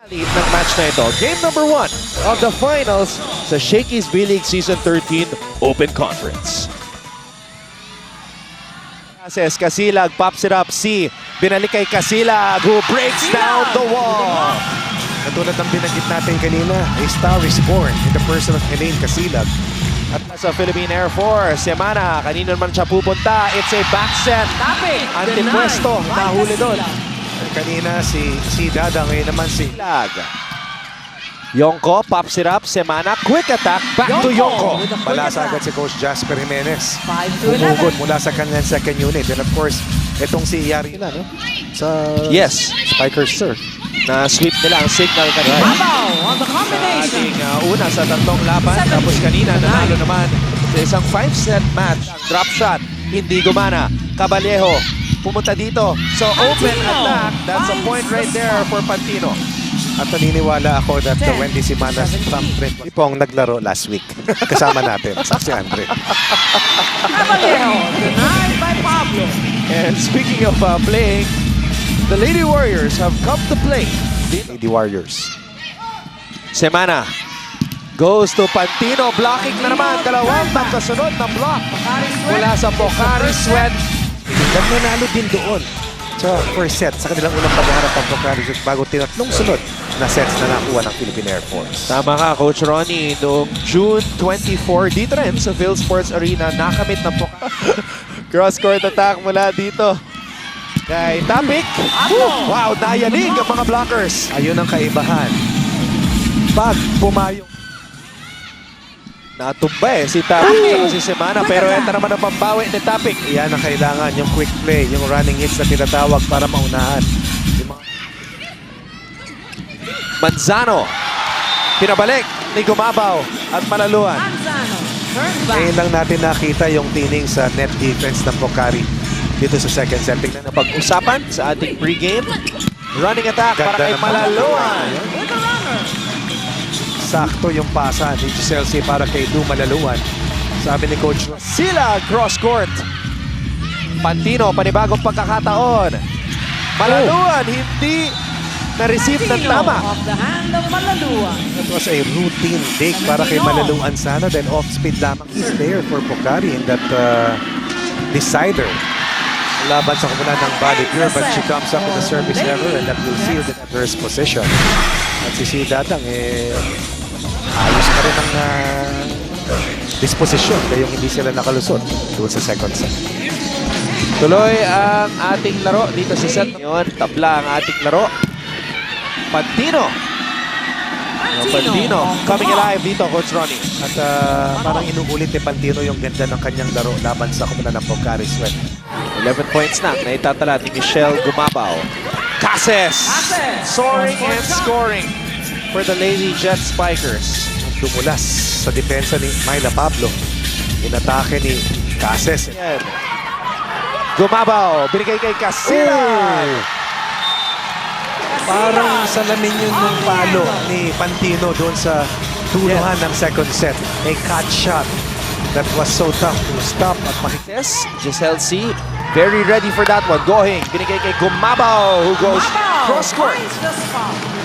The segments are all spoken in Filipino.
Lead ng match na ito, game number 1 of the finals sa Shakey's B-League Season 13 Open Conference. Casilag pops it up, C. Binalik kay Casilag who breaks down the wall. Katulad ng binanggit natin kanina, a star is born in the person of Elaine Casilag. At sa Philippine Air Force, Semana, kanino naman siya pupunta? It's a back set. Antipwesto, nahuli doon. Kanina si Dada, ngayon naman si Lag. Yonko pops it up, Semana, quick attack, back to Yonko. Balasa agad si Coach Jasper Jimenez. 5-11. Humugod mula sa kanyang second unit. And of course, itong si Yari nila, no? Sa Yes. Spikers, sir. Na sweep nila ang signal kanina. Babaw on the Sa combination. ating una sa tatlong laban. Tapos kanina nanalo naman sa isang 5-set match. Drop shot, hindi gumana. Cabalejo pumunta dito. So open attack. That's a point right there for Pantino. At naniniwala ako that the Wendy Simanas thumb print ipong naglaro last week. Kasama natin, si Andre. Cabalejo denied by Pablo. And speaking of playing, the Lady Warriors have come to play. Lady Warriors. Semana goes to Pantino. Blocking na naman. Dalawang magkasunod na block mula sa Pocari Sweat. Nanalo din doon sa first set sa kanilang unang paghaharap ng Pocari Sweat bago tinatlong sunod na sets na nakuha ng Philippine Air Force. Tama ka, Coach Ronnie. Noong June 24, dito rin sa Phil Sports Arena, nakamit ng cross-court attack mula dito kay Tapik. Wow, nayanig ang mga blockers. Ayun ang kaibahan. Pag pumayong Natumba si Tapik at si Semana, pero ito naman ang pambawi ni Tapik. yan ang kailangan, yung quick play, yung running hits na tinatawag para maunahan. Yung mga Manzano, pinabalik ni Gumabaw at Malaluan. Manzano turn back. ngayon lang natin nakita yung tining sa net defense ng Pocari dito sa second set. Tingnan na Pag-usapan sa ating pregame, running attack para Ganda kay naman. Malaluan. With a runner. sakto yung pasa ni Giselle C para kay Du Malaluan. Sabi ni Coach, Sila cross court. Pantino, panibagong pagkakataon. Malaluan, hindi na-receive ng Pantino tama. off the hand of Malaluan. it was a routine dig para kay Malaluan sana. Then off-speed lamang is there for Pocari in that decider. Laban sa kumulan ng Bali Pure, but she comes up with a service error and that will seal the netter's position. At si Dadang, ayos pa rin ang disposisyon kayong hindi sila nakalusot doon sa second set. Tuloy ang ating laro dito sa set. Yun, tabla ang ating laro. Pantino. Pantino coming alive dito, Coach Ronnie. At parang inuulit ni Pantino yung ganda ng kanyang laro laban sa kumulan ng Pocari Sweat. 11 points na itatala ni Michelle Gumabaw. Cases! Soaring and scoring for the Lady Jet Spikers. Dumulas sa depensa ni Myla Pablo. Inatake ni Cases. Yan. Gumabaw, binigay kay Casilag. Parang salamin yun ng palo ni Pantino doon sa tuluhan ng second set. A cut shot that was so tough to stop at makikita. Yes, Giselle C. Very ready for that one. Going, binigay kay Gumabaw who goes cross court. Finds the spot.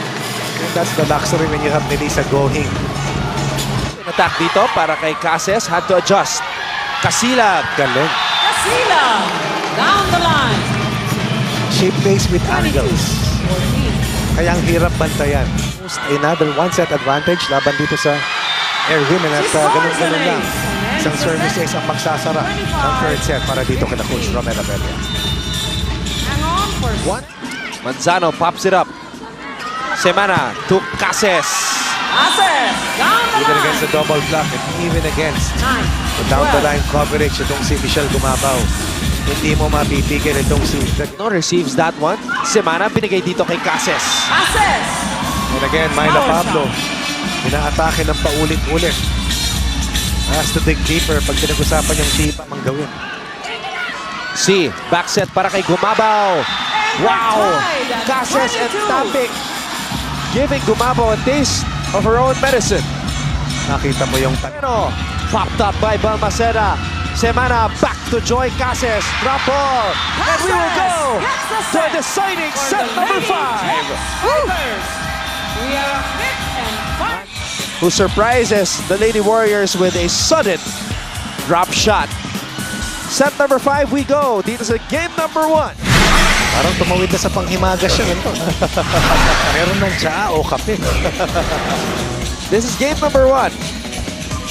And that's the luxury when you have Melissa Gohing. Attack dito para kay Cases. Had to adjust. Casilag. Galing. Casila down the line. She plays with 22. angles. 14. Kaya ang hirap bantayan. Another one-set advantage laban dito sa Air Women at ganun-ganun lang. Isang service is ang magsasara ng third set para dito kina Coach Romel Abella. Hang on for One. Manzano pops it up. Semana to Cases. Passes down the Even line. against the double block and even against 9. the down-the-line coverage itong si Michelle Gumabaw. Hindi mo mapipigil itong si... No receives that one. Semana binigay dito kay Cases. Passes. And again, Myla Pablo. Inaatake ng paulit-ulit. Has to dig deeper pag pinag-usapan yung di pa mang gawin. C. Back set para kay Gumabaw. Wow! Cases and Tapik giving Gumabaw a taste of her own medicine. Nakita mo yung... Pero popped up by Balmaceda. Semana back to Joy Cases. Drop ball. And we will go to a deciding set number 5. who surprises the Lady Warriors with a sudden drop shot. Set number 5 we go. Dito sa game number 1. Parang tumawid na sa panghimagas siya. Ganito. Meron ng tsaa o kape. This is game number 1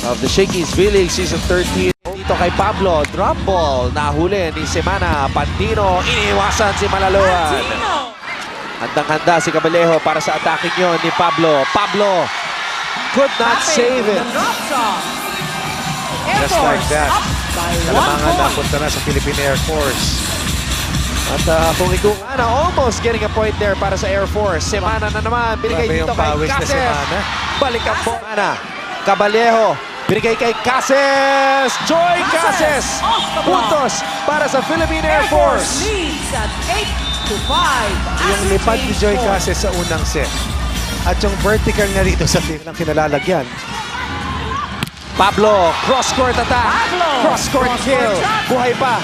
of the Shakey's V-League Season 13. Dito kay Pablo, drop ball. Nahuli ni Semana. Pantino, iniwasan si Malaluan. Tino. Handang-handa si Cabalejo para sa attacking yon ni Pablo. Pablo could not save it. The drop shot. Air Just like Force that. up by 1 Kalamangan point. napunta na sa Philippine Air Force. At kung Semana almost getting a point there para sa Air Force. Semana na naman. Binigay Grabe dito yung kay pawis na Cases. Semana. Balik ang Semana. Cabalejo. Binigay kay Cases. Joy Cases. Off the block. Puntos para sa Philippine Air Force. leads at 8-5. Yung lipad ni Joy Cases sa unang set. At yung vertical niya dito sa team ng kinalalagyan. Pablo, cross-court attack. Pablo. Cross-court kill. Cross-court shot. Buhay pa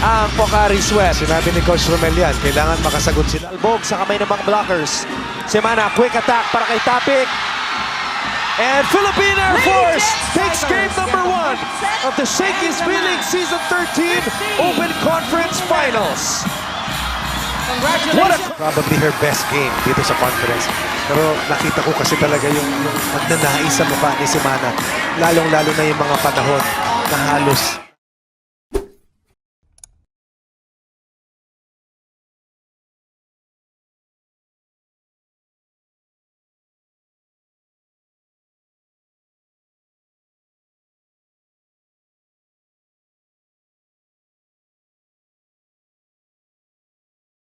ang Pocari Sweat. Sinabi ni Coach Romel yan, kailangan makasagot sila. Albog sa kamay ng mga blockers. Semana, quick attack para kay Tapik. And Philippine Air Force takes game number 1 of the Shakey's V-League Season 13 Open Conference Finals. Congratulations. Probably her best game dito sa conference. Pero nakita ko kasi talaga yung magnanais sa mukha ni Semana. Lalong-lalo na yung mga panahon na halos